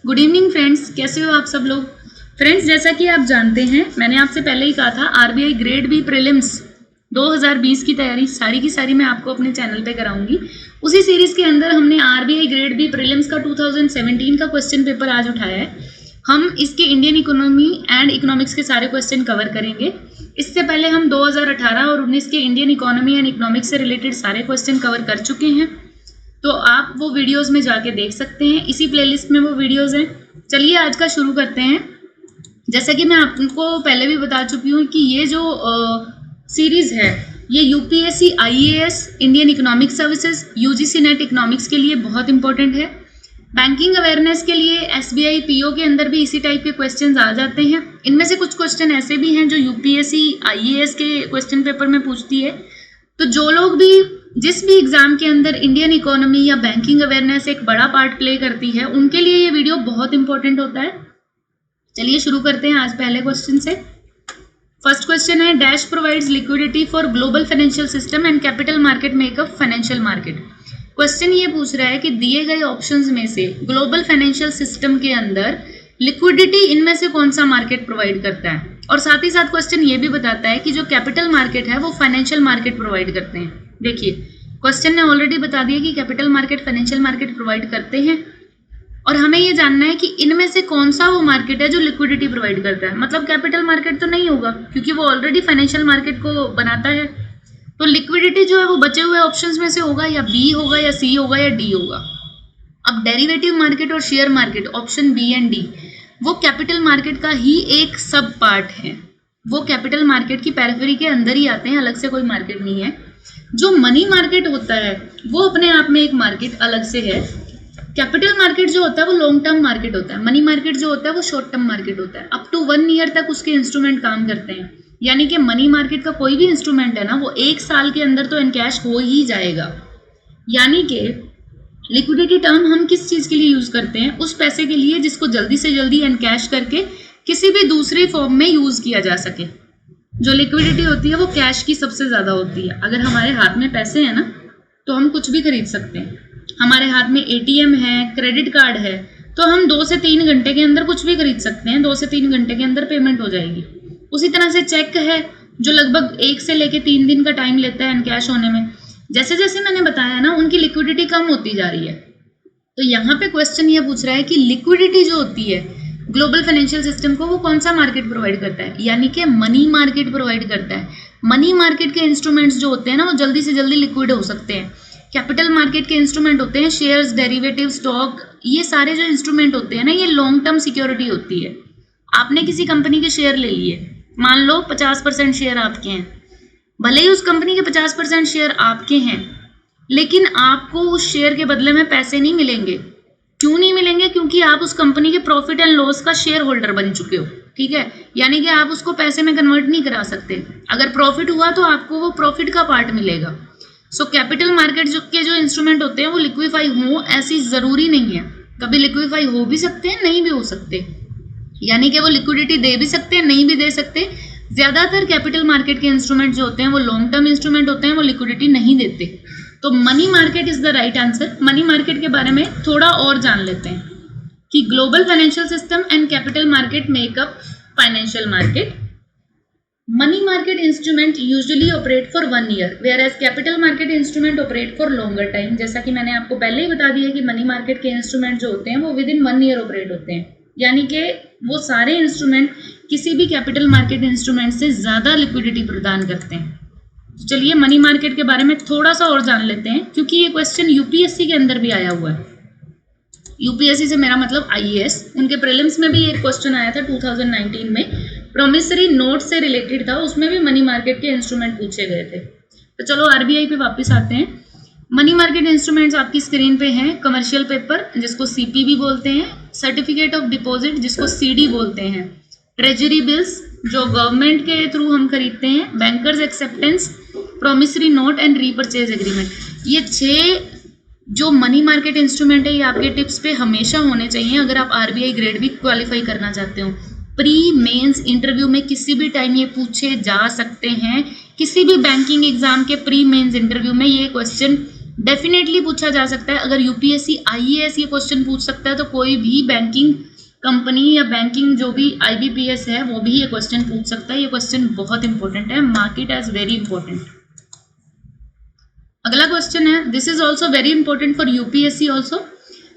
Good evening friends, कैसे हो आप सब लोग। फ्रेंड्स, जैसा कि आप जानते हैं, मैंने आपसे पहले ही कहा था आरबीआई ग्रेड बी प्रीलिम्स 2020 की तैयारी सारी की सारी मैं आपको अपने चैनल पे कराऊंगी। उसी सीरीज के अंदर हमने आरबीआई ग्रेड बी प्रीलिम्स का 2017 का क्वेश्चन पेपर आज उठाया है। हम इसके इंडियन इकोनॉमी एंड इकोनॉमिक्स के सारे क्वेश्चन कवर करेंगे। इससे पहले हम 2018 और 19 के इंडियन इकोनॉमी एंड इकोनॉमिक्स से रिलेटेड सारे क्वेश्चन कवर कर चुके हैं, तो आप वो वीडियोस में जाके देख सकते हैं। इसी प्लेलिस्ट में वो वीडियोस हैं। चलिए आज का शुरू करते हैं। जैसा कि मैं आपको पहले भी बता चुकी हूँ कि ये जो सीरीज है ये UPSC, IAS, Indian economic services, UGC net economics के लिए बहुत इंपॉर्टेंट है। बैंकिंग अवेयरनेस के लिए एसबीआई पीओ के अंदर भी इसी टाइप के क्वेश्चंस आ जाते हैं। इनमें से कुछ क्वेश्चन ऐसे भी हैं जो यूपीएससी, आईएएस के क्वेश्चन पेपर में पूछती है। तो जो लोग भी जिस भी एग्जाम के अंदर इंडियन इकोनॉमी या बैंकिंग अवेयरनेस एक बड़ा पार्ट प्ले करती है, उनके लिए ये वीडियो बहुत इंपॉर्टेंट होता है। चलिए शुरू करते हैं आज पहले क्वेश्चन से। फर्स्ट क्वेश्चन है, dash provides liquidity for global financial system and capital market make up financial market. Question ये पूछ रहा है कि दिए गए ऑप्शंस में से ग्लोबल फाइनेंशियल सिस्टम के अंदर लिक्विडिटी इनमें से कौन सा मार्केट प्रोवाइड करता है। और साथ ही साथ क्वेश्चन ये भी बताता है कि जो कैपिटल मार्केट है वो फाइनेंशियल मार्केट प्रोवाइड करते हैं। देखिए, क्वेश्चन ने ऑलरेडी बता दिया कि capital market financial market provide करते हैं, और हमें ये जानना है कि इनमें से कौन सा वो मार्केट है जो लिक्विडिटी प्रोवाइड करता है। मतलब कैपिटल मार्केट तो नहीं होगा क्योंकि वो ऑलरेडी फाइनेंशियल मार्केट को बनाता है। तो लिक्विडिटी जो है वो बचे हुए ऑप्शंस में से होगा, या बी होगा, या सी होगा, या डी होगा। अब डेरिवेटिव मार्केट और share market, option B and D, वो कैपिटल मार्केट का ही एक सब पार्ट है। वो कैपिटल मार्केट की पेरिफेरी के अंदर ही आते हैं, अलग से कोई मार्केट नहीं है। जो मनी मार्केट होता है वो अपने आप में एक मार्केट अलग से है। कैपिटल मार्केट जो होता है वो लॉन्ग टर्म मार्केट होता है। मनी मार्केट जो होता है वो शॉर्ट टर्म मार्केट होता है। अप टू 1 ईयर तक उसके इंस्ट्रूमेंट काम करते हैं। यानी कि मनी मार्केट का कोई भी इंस्ट्रूमेंट है ना, वो 1 साल के अंदर तो एनकैश हो ही जाएगा। यानी कि लिक्विडिटी टर्म हम किस चीज के लिए यूज करते हैं? उस पैसे के लिए जिसको जल्दी से जल्दी एनकैश करके किसी भी दूसरी फॉर्म में यूज किया जा सके। जो लिक्विडिटी होती है वो कैश की सबसे ज्यादा होती है। अगर हमारे हाथ में पैसे हैं ना तो हम कुछ भी खरीद सकते हैं। हमारे हाथ में एटीएम है, क्रेडिट कार्ड है, तो हम 2 से 3 घंटे के अंदर कुछ भी खरीद सकते हैं। 2 से 3 घंटे के अंदर पेमेंट हो जाएगी। उसी तरह से चेक है जो लगभग 1 से लेके 3 दिन का टाइम लेता है एनकैश होने में। जैसे जैसे मैंने बताया ना, उनकी लिक्विडिटी कम होती जा रही है। तो यहाँ पे क्वेश्चन ये पूछ रहा है कि लिक्विडिटी जो होती है ग्लोबल फाइनेंशियल सिस्टम को, वो कौन सा मार्केट प्रोवाइड करता है? यानी कि मनी मार्केट प्रोवाइड करता है। मनी मार्केट के इंस्ट्रूमेंट्स जो होते हैं ना, वो जल्दी से जल्दी लिक्विड हो सकते हैं। कैपिटल मार्केट के इंस्ट्रूमेंट होते हैं शेयर्स, डेरिवेटिव, स्टॉक, ये सारे जो इंस्ट्रूमेंट होते हैं ना, ये लॉन्ग टर्म सिक्योरिटी होती है। आपने किसी कंपनी के शेयर ले लिए, मान लो 50% शेयर आपके हैं। भले ही उस कंपनी के 50% शेयर आपके हैं, लेकिन आपको उस शेयर के बदले में पैसे नहीं मिलेंगे। क्यों नहीं मिलेंगे? क्योंकि आप उस कंपनी के प्रॉफिट एंड लॉस का शेयर होल्डर बन चुके हो। ठीक है, यानी कि आप उसको पैसे में कन्वर्ट नहीं करा सकते। अगर प्रॉफिट हुआ तो आपको वो प्रॉफिट का पार्ट मिलेगा। सो कैपिटल मार्केट के जो इंस्ट्रूमेंट होते हैं वो लिक्विफाई हो, ऐसी जरूरी नहीं है। कभी लिक्विफाई हो भी सकते हैं, नहीं भी हो सकते। यानी कि वो लिक्विडिटी दे भी सकते हैं, नहीं भी दे सकते। ज्यादातर कैपिटल मार्केट के इंस्ट्रूमेंट जो होते हैं वो लॉन्ग टर्म इंस्ट्रूमेंट होते हैं, वो लिक्विडिटी नहीं देते। तो money market is the right answer. Money market के बारे में थोड़ा और जान लेते हैं कि global financial system and capital market make up financial market. Money market instrument usually operate for 1 year, whereas capital market instrument operate for longer time. जैसा कि मैंने आपको पहले ही बता दिया कि मनी मार्केट के इंस्ट्रूमेंट जो होते हैं वो विद इन 1 ईयर ऑपरेट होते हैं। यानी कि वो सारे इंस्ट्रूमेंट किसी भी कैपिटल मार्केट इंस्ट्रूमेंट से ज्यादा लिक्विडिटी प्रदान करते हैं। चलिए मनी मार्केट के बारे में थोड़ा सा और जान लेते हैं, क्योंकि ये क्वेश्चन यूपीएससी के अंदर भी आया हुआ है। यूपीएससी से मेरा मतलब आईएएस, उनके प्रीलिम्स में भी एक क्वेश्चन आया था 2019 में, प्रोमिसरी नोट से रिलेटेड था। उसमें भी मनी मार्केट के इंस्ट्रूमेंट पूछे गए थे। तो चलो आरबीआई पे वापस आते हैं। मनी मार्केट इंस्ट्रूमेंट्स आपकी स्क्रीन पे हैं। कमर्शियल पेपर जिसको सीपी भी बोलते हैं, सर्टिफिकेट ऑफ डिपॉजिट जिसको सीडी बोलते हैं, ट्रेजरी बिल्स जो गवर्नमेंट के थ्रू हम खरीदते हैं, bankers acceptance, promissory note and repurchase agreement. ये 6 जो मनी मार्केट इंस्ट्रूमेंट है ये आपके टिप्स पे हमेशा होने चाहिए अगर आप आरबीआई ग्रेड बी क्वालिफाई करना चाहते हो। प्री मेंस इंटरव्यू में किसी भी टाइम ये पूछे जा सकते हैं। किसी भी बैंकिंग एग्जाम के प्री मेंस इंटरव्यू में ये क्वेश्चन डेफिनेटली पूछा जा सकता है। अगर यूपीएससी आईएएस ये क्वेश्चन पूछ सकता है तो कोई भी बैंकिंग कंपनी या बैंकिंग जो भी आईबीपीएस है वो भी ये क्वेश्चन पूछ सकता है। ये क्वेश्चन बहुत इंपॉर्टेंट है, mark it as very important. अगला क्वेश्चन है, this is also very important for UPSC also.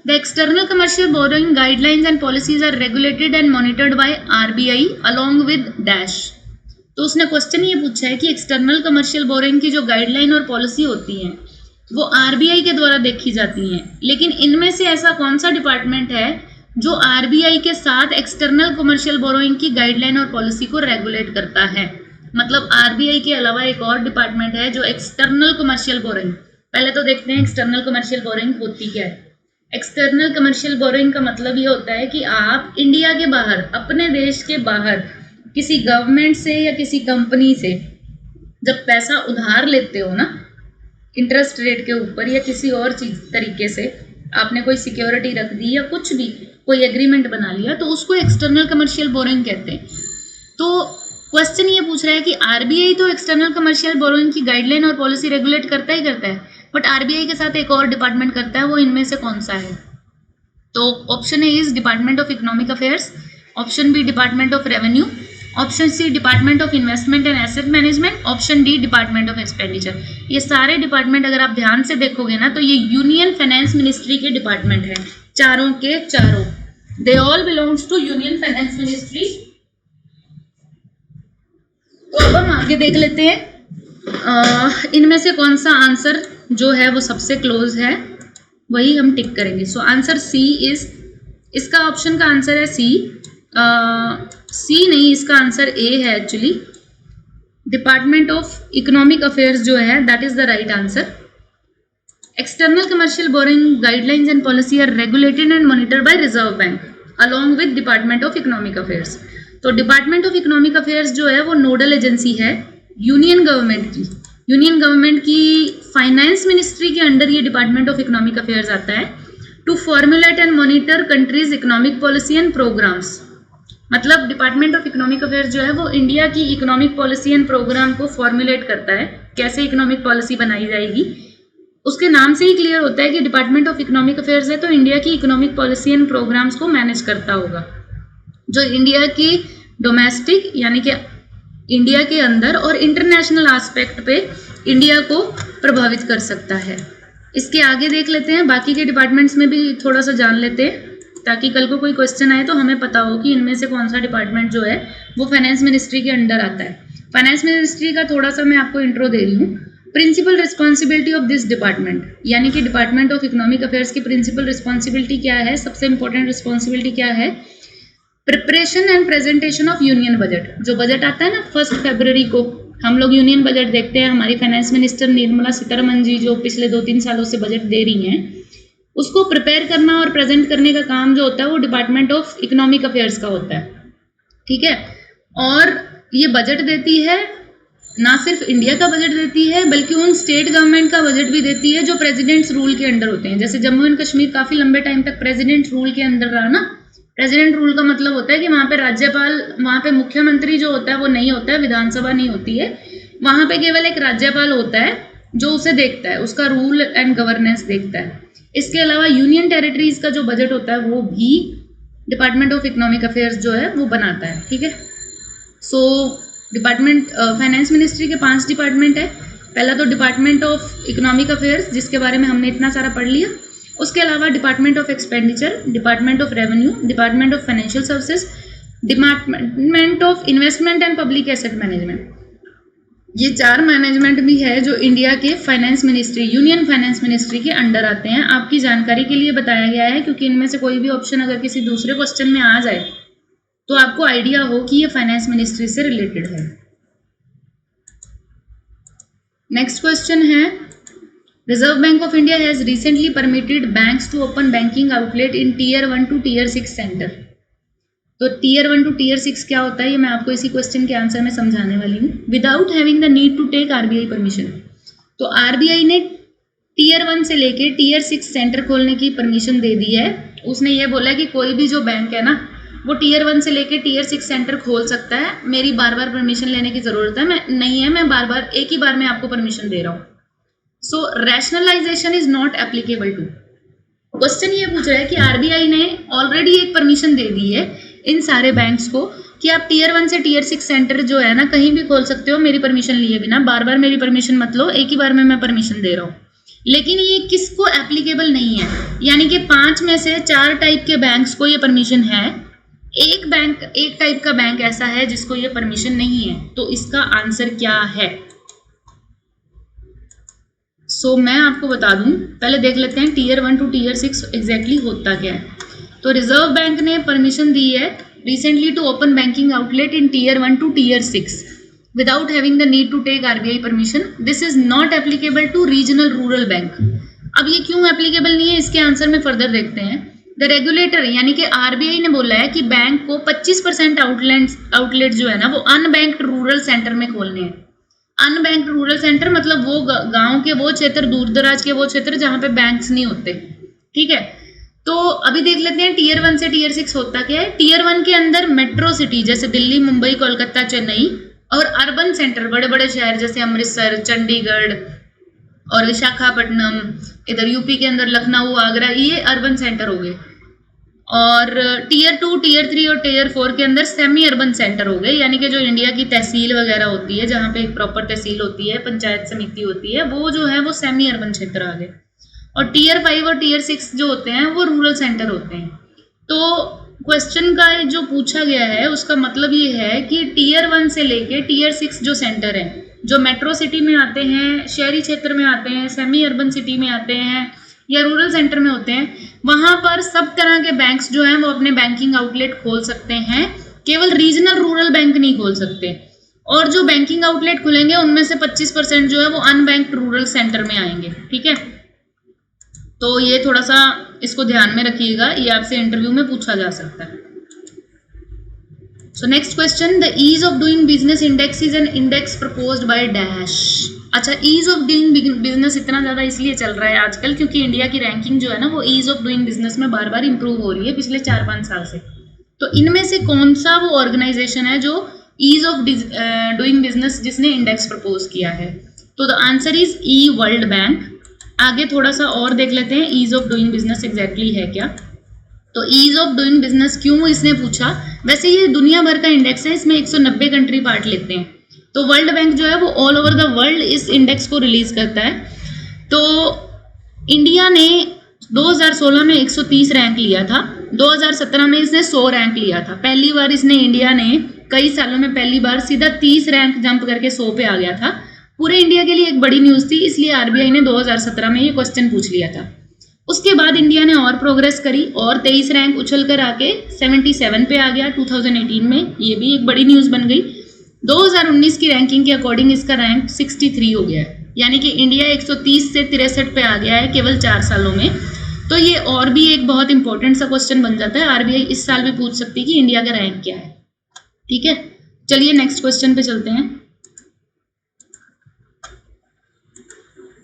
The external commercial borrowing guidelines and policies are regulated and monitored by RBI along with dash. तो उसने question ये पूछा है कि external commercial borrowing की जो गाइडलाइन और पॉलिसी होती है वो आरबीआई के द्वारा देखी जाती हैं, लेकिन इनमें से ऐसा कौन सा डिपार्टमेंट है जो आरबीआई के साथ एक्सटर्नल कमर्शियल बोरोइंग की गाइडलाइन और पॉलिसी को रेगुलेट करता है। मतलब आरबीआई के अलावा एक और डिपार्टमेंट है जो एक्सटर्नल कमर्शियल बोरोइंग, पहले तो देखते हैं एक्सटर्नल कमर्शियल बोरोइंग होती क्या है। एक्सटर्नल कमर्शियल बोरोइंग का मतलब ये होता है कि आप इंडिया के बाहर, अपने देश के बाहर किसी गवर्नमेंट से या किसी कंपनी से जब पैसा उधार लेते हो ना, इंटरेस्ट रेट के ऊपर या किसी और चीज तरीके से आपने कोई सिक्योरिटी रख दी या कुछ भी कोई एग्रीमेंट बना लिया, तो उसको एक्सटर्नल कमर्शियल बोरोइंग कहते हैं। तो क्वेश्चन ये पूछ रहा है कि आरबीआई तो एक्सटर्नल कमर्शियल बोरोइंग की गाइडलाइन और पॉलिसी रेगुलेट करता ही करता है, बट आरबीआई के साथ एक और डिपार्टमेंट करता है, वो इनमें से कौन सा है? तो option A is department of economic affairs, option B department of revenue, option C department of investment and asset management, option D department of expenditure. ये सारे डिपार्टमेंट अगर आप ध्यान से देखोगे ना तो ये यूनियन फाइनेंस मिनिस्ट्री के डिपार्टमेंट है, चारों के चारों। They all belongs to union finance ministry. तो अब हम आगे देख लेते हैं इनमें से कौन सा आंसर जो है वो सबसे क्लोज है, वही हम टिक करेंगे। सो आंसर सी इज, इसका ऑप्शन का आंसर है सी। सी नहीं, इसका आंसर ए है actually. Department of economic affairs जो है that is the right answer. External commercial borrowing guidelines and policy are regulated and monitored by reserve bank along with department of economic affairs. तो department of economic affairs जो है वो nodal agency है union government की। Union government की finance ministry के under ये department of economic affairs आता है to formulate and monitor country's economic policy and programs. मतलब डिपार्टमेंट ऑफ इकोनॉमिक अफेयर्स जो है वो इंडिया की इकोनॉमिक पॉलिसी एंड प्रोग्राम को फॉर्मुलेट करता है, कैसे इकोनॉमिक पॉलिसी बनाई जाएगी। उसके नाम से ही क्लियर होता है कि डिपार्टमेंट ऑफ इकोनॉमिक अफेयर्स है तो इंडिया की इकोनॉमिक पॉलिसी एंड प्रोग्राम्स को मैनेज करता होगा, जो इंडिया की डोमेस्टिक यानी कि इंडिया के अंदर और इंटरनेशनल एस्पेक्ट पे इंडिया को प्रभावित कर सकता है। इसके आगे देख लेते हैं, बाकी के डिपार्टमेंट्स में भी थोड़ा सा जान लेते हैं ताकि कल को कोई क्वेश्चन आए तो हमें पता हो कि इनमें से कौन सा डिपार्टमेंट जो है वो फाइनेंस मिनिस्ट्री के अंडर आता है। फाइनेंस मिनिस्ट्री का थोड़ा सा मैं आपको इंट्रो दे रही हूँ। Principal responsibility of this department, यानी कि डिपार्टमेंट ऑफ इकोनॉमिक अफेयर्स की प्रिंसिपल रिस्पॉन्सिबिलिटी क्या है, सबसे इंपॉर्टेंट रिस्पॉन्सिबिलिटी क्या है? Preparation and presentation of union budget. जो बजट आता है ना 1 फरवरी को, हम लोग यूनियन बजट देखते हैं। हमारी फाइनेंस मिनिस्टर निर्मला सीतारमण जी जो पिछले 2-3 सालों से बजट दे रही हैं, उसको प्रिपेयर करना और प्रेजेंट करने का काम जो होता है वो डिपार्टमेंट ऑफ इकोनॉमिक अफेयर्स का होता है। ठीक है, और ये बजट देती है, ना सिर्फ इंडिया का बजट देती है बल्कि उन स्टेट गवर्नमेंट का बजट भी देती है जो प्रेसिडेंट्स रूल के अंडर होते हैं। जैसे जम्मू एंड कश्मीर काफी लंबे टाइम तक प्रेसिडेंट रूल के अंदर रहा ना। प्रेसिडेंट रूल का मतलब होता है कि वहाँ पे राज्यपाल, वहाँ पे मुख्यमंत्री जो होता है वो नहीं होता है, विधानसभा नहीं होती है, वहाँ पे केवल एक राज्यपाल होता है जो उसे देखता है, उसका रूल एंड गवर्नेंस देखता है। इसके अलावा यूनियन टेरिटरीज का जो बजट होता है वो भी डिपार्टमेंट ऑफ इकोनॉमिक अफेयर्स जो है वो बनाता है। ठीक है, सो डिपार्टमेंट फाइनेंस मिनिस्ट्री के 5 डिपार्टमेंट है। पहला तो डिपार्टमेंट ऑफ इकोनॉमिक अफेयर्स जिसके बारे में हमने इतना सारा पढ़ लिया। उसके अलावा department of expenditure, department of revenue, department of financial services, department of investment and public asset management. ये 4 मैनेजमेंट भी है जो इंडिया के finance ministry, union finance ministry के अंडर आते हैं। आपकी जानकारी के लिए बताया गया है क्योंकि इनमें से कोई भी ऑप्शन अगर किसी दूसरे क्वेश्चन में आ जाए तो आपको आइडिया हो कि ये फाइनेंस मिनिस्ट्री से रिलेटेड है। नेक्स्ट क्वेश्चन है, reserve bank of India has recently permitted banks to open banking outlet in Tier 1 to Tier 6 centre. तो Tier 1 to Tier 6 क्या होता है ये मैं आपको इसी क्वेश्चन के आंसर में समझाने वाली हूँ। Without having the need to take RBI permission. तो आरबीआई ने Tier 1 से लेके Tier 6 सेंटर खोलने की परमिशन दे दी है। उसने ये बोला कि कोई भी जो बैंक है ना वो Tier 1 से लेके Tier 6 सेंटर खोल सकता है, मेरी बार बार परमिशन लेने की जरूरत है मैं नहीं है, मैं बार बार एक ही बार में आपको परमिशन दे रहा हूँ। So rationalisation is not applicable to. Question ये पूछ रहा है कि आरबीआई ने ऑलरेडी एक परमिशन दे दी है इन सारे बैंक्स को कि आप टीयर 1 से टीयर 6 सेंटर जो है ना कहीं भी खोल सकते हो मेरी परमिशन लिए बिना, बार बार मेरी परमिशन मत लो, एक ही बार में मैं परमिशन दे रहा हूँ। लेकिन ये किसको एप्लीकेबल नहीं है, यानी कि 5 में से 4 टाइप के बैंक्स को ये परमिशन है, एक टाइप का बैंक ऐसा है जिसको ये परमिशन नहीं है। तो इसका आंसर क्या है? सो मैं आपको बता दूं, पहले देख लेते हैं टीयर 1 टू टीयर 6 एग्जैक्टली होता क्या है। तो रिजर्व बैंक ने परमिशन दी है recently to open banking outlet in tier 1 to tier 6 without having the need to take RBI permission. This is not applicable to regional rural bank. अब ये क्यों एप्लीकेबल नहीं है, इसके आंसर में फर्दर देखते हैं। द रेगुलेटर यानी कि आरबीआई ने बोला है कि बैंक को 25% आउटलेट जो है ना वो अनबैंक्ड रूरल सेंटर में खोलने हैं। अनबैंक्ड रूरल सेंटर मतलब वो गांव के वो क्षेत्र, दूर दराज के वो क्षेत्र जहां पे बैंक्स नहीं होते। ठीक है, तो अभी देख लेते हैं टीयर 1 से टीयर 6 होता क्या है। टीयर 1 के अंदर मेट्रो सिटी जैसे दिल्ली, मुंबई, कोलकाता, चेन्नई और अर्बन सेंटर बड़े बड़े शहर जैसे अमृतसर, चंडीगढ़ और विशाखापट्टनम, इधर यूपी के अंदर लखनऊ, आगरा, ये अर्बन सेंटर हो गए। और टीयर 2, टीयर 3 और टीयर 4 के अंदर सेमी अर्बन सेंटर हो गए, यानी कि जो इंडिया की तहसील वगैरह होती है, जहाँ पे एक प्रॉपर तहसील होती है, पंचायत समिति होती है, वो जो है वो सेमी अर्बन क्षेत्र आ गए। और टीयर 5 और टीयर 6 जो होते हैं वो रूरल सेंटर होते हैं। तो क्वेश्चन का जो पूछा गया है उसका मतलब ये है कि टीयर 1 से लेके टीयर 6 जो सेंटर है, जो मेट्रो सिटी में आते हैं, शहरी क्षेत्र में आते हैं, सेमी अर्बन सिटी में आते हैं या रूरल सेंटर में होते हैं, वहां पर सब तरह के बैंक्स जो हैं वो अपने बैंकिंग आउटलेट खोल सकते हैं। केवल रीजनल रूरल बैंक नहीं खोल सकते। और जो बैंकिंग आउटलेट खुलेंगे उनमें से 25% जो है वो अनबैंक्ड रूरल सेंटर में आएंगे। ठीक है, तो ये थोड़ा सा इसको ध्यान में रखिएगा, ये आपसे इंटरव्यू में पूछा जा सकता है। So next question, the ease of doing business index is an index proposed by dash. अच्छा, ईज ऑफ डूइंग बिजनेस इतना ज़्यादा इसलिए चल रहा है आजकल क्योंकि इंडिया की रैंकिंग जो है ना वो ईज ऑफ डूइंग बिजनेस में बार बार इंप्रूव हो रही है पिछले 4-5 साल से। तो इनमें से कौन सा वो ऑर्गेनाइजेशन है जो ईज ऑफ डूइंग बिजनेस जिसने इंडेक्स प्रपोज किया है? तो the answer is E world bank. आगे थोड़ा सा और देख लेते हैं ease of doing business exactly है क्या। तो ईज ऑफ डूइंग बिजनेस क्यों इसने पूछा, वैसे ये दुनिया भर का इंडेक्स है, इसमें 190 कंट्री पार्ट लेते हैं। तो वर्ल्ड बैंक जो है वो ऑल ओवर द वर्ल्ड इस इंडेक्स को रिलीज करता है। तो इंडिया ने 2016 में 130 रैंक लिया था, 2017 में इसने 100 रैंक लिया था। पहली बार इंडिया ने कई सालों में पहली बार सीधा 30 रैंक जंप करके 100 पे आ गया था। पूरे इंडिया के लिए एक बड़ी न्यूज़ थी, इसलिए आरबीआई ने 2017 में ये क्वेश्चन पूछ लिया था। उसके बाद इंडिया ने और प्रोग्रेस करी और 23 रैंक उछल कर आके 77 पे आ गया 2018 में, ये भी एक बड़ी न्यूज़ बन गई। 2019 की रैंकिंग के अकॉर्डिंग इसका रैंक 63 हो गया है, यानी कि इंडिया 130 से 63 पे आ गया है केवल 4 सालों में। तो ये और भी एक बहुत इंपॉर्टेंट सा क्वेश्चन बन जाता है, आरबीआई इस साल भी पूछ सकती है कि इंडिया का रैंक क्या है। ठीक है, चलिए नेक्स्ट क्वेश्चन पे चलते हैं।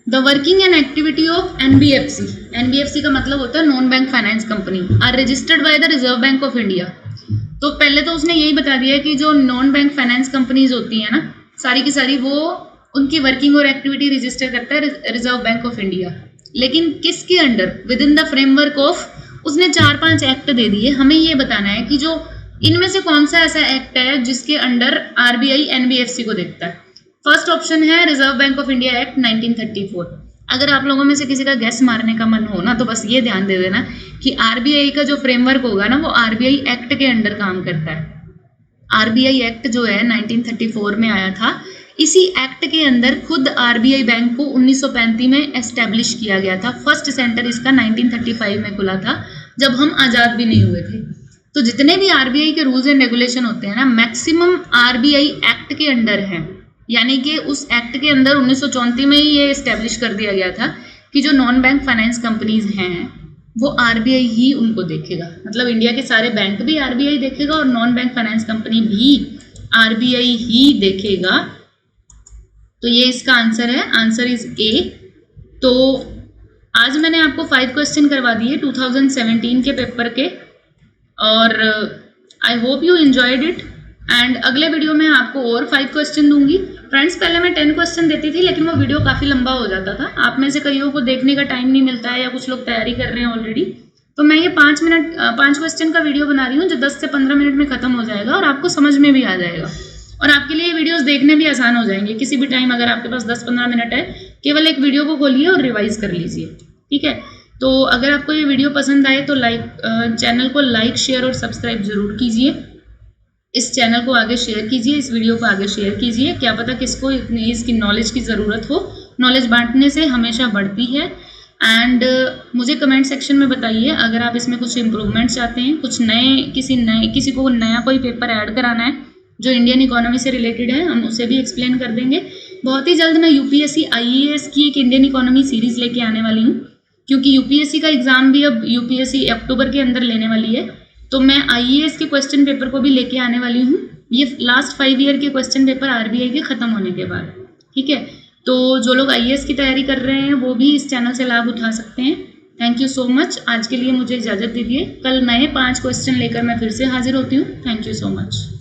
The working and activity of NBFC, NBFC का मतलब होता है non bank finance company, are registered by the reserve bank of India. तो पहले तो उसने यही बता दिया कि जो नॉन बैंक फाइनेंस कंपनीज होती हैं ना सारी की सारी, वो उनकी वर्किंग और एक्टिविटी रजिस्टर करता है रिजर्व बैंक ऑफ इंडिया। लेकिन किसके under, with in the framework of, उसने 4-5 एक्ट दे दिए। हमें ये बताना है कि जो इनमें से कौन सा ऐसा एक्ट है जिसके अंडर आरबीआई एनबीएफसी को देखता है। फर्स्ट ऑप्शन है reserve bank of India act 1934। अगर आप लोगों में से किसी का गैस मारने का मन हो ना तो बस ये ध्यान दे देना कि आरबीआई का जो फ्रेमवर्क होगा ना वो आरबीआई एक्ट के अंडर काम करता है। आरबीआई एक्ट जो है 1934 में आया था, इसी एक्ट के अंदर खुद आरबीआई बैंक को 1935 में एस्टेब्लिश किया गया था। फर्स्ट सेंटर इसका 1935 में खुला था जब हम आज़ाद भी नहीं हुए थे। तो जितने भी आरबीआई के रूल्स एंड रेगुलेशन होते हैं ना मैक्सिमम आरबीआई एक्ट के अंडर हैं, यानी कि उस एक्ट के अंदर 1934 में ही ये इस्टेब्लिश कर दिया गया था कि जो नॉन बैंक फाइनेंस कंपनीज हैं वो आरबीआई ही उनको देखेगा। मतलब इंडिया के सारे बैंक भी आरबीआई देखेगा और नॉन बैंक फाइनेंस कंपनी भी आरबीआई ही देखेगा। तो ये इसका आंसर है, आंसर इज ए। तो आज मैंने आपको 5 क्वेश्चन करवा दिए 2017 के पेपर के और I hope you enjoyed it. And अगले वीडियो में आपको और 5 क्वेश्चन दूंगी। फ्रेंड्स पहले मैं 10 क्वेश्चन देती थी, लेकिन वो वीडियो काफ़ी लंबा हो जाता था। आप में से कईयों को देखने का टाइम नहीं मिलता है, या कुछ लोग तैयारी कर रहे हैं ऑलरेडी। तो मैं ये 5 क्वेश्चन का वीडियो बना रही हूँ, जो 10 से 15 मिनट में खत्म हो जाएगा और आपको समझ में भी आ जाएगा, और आपके लिए वीडियोस देखने भी आसान हो जाएंगे। किसी भी टाइम अगर आपके पास 10-15 मिनट है, केवल एक वीडियो को खोलिए और रिवाइज कर लीजिए, ठीक है। तो अगर आपको ये वीडियो पसंद आए तो चैनल को लाइक, शेयर और सब्सक्राइब जरूर कीजिए। इस चैनल को आगे शेयर कीजिए, इस वीडियो को आगे शेयर कीजिए। क्या पता किसको इसकी नॉलेज की ज़रूरत हो। नॉलेज बांटने से हमेशा बढ़ती है। एंड मुझे कमेंट सेक्शन में बताइए अगर आप इसमें कुछ इम्प्रूवमेंट चाहते हैं, कुछ किसी को नया कोई पेपर ऐड कराना है जो इंडियन इकोनॉमी से रिलेटेड है, हम उसे भी एक्सप्लेन कर देंगे। बहुत ही जल्द मैं यूपीएससी IAS की एक इंडियन इकोनॉमी सीरीज़ लेके आने वाली हूँ, क्योंकि यूपीएससी का एग्ज़ाम भी अब यूपीएससी अक्टूबर के अंदर लेने वाली है। तो मैं IAS के क्वेश्चन पेपर को भी लेके आने वाली हूँ, ये लास्ट 5 ईयर के क्वेश्चन पेपर RBI के ख़त्म होने के बाद, ठीक है। तो जो लोग IAS की तैयारी कर रहे हैं वो भी इस चैनल से लाभ उठा सकते हैं। Thank you so much. आज के लिए मुझे इजाज़त दीजिए। कल नए 5 क्वेश्चन लेकर मैं फिर से हाजिर होती हूँ। Thank you so much.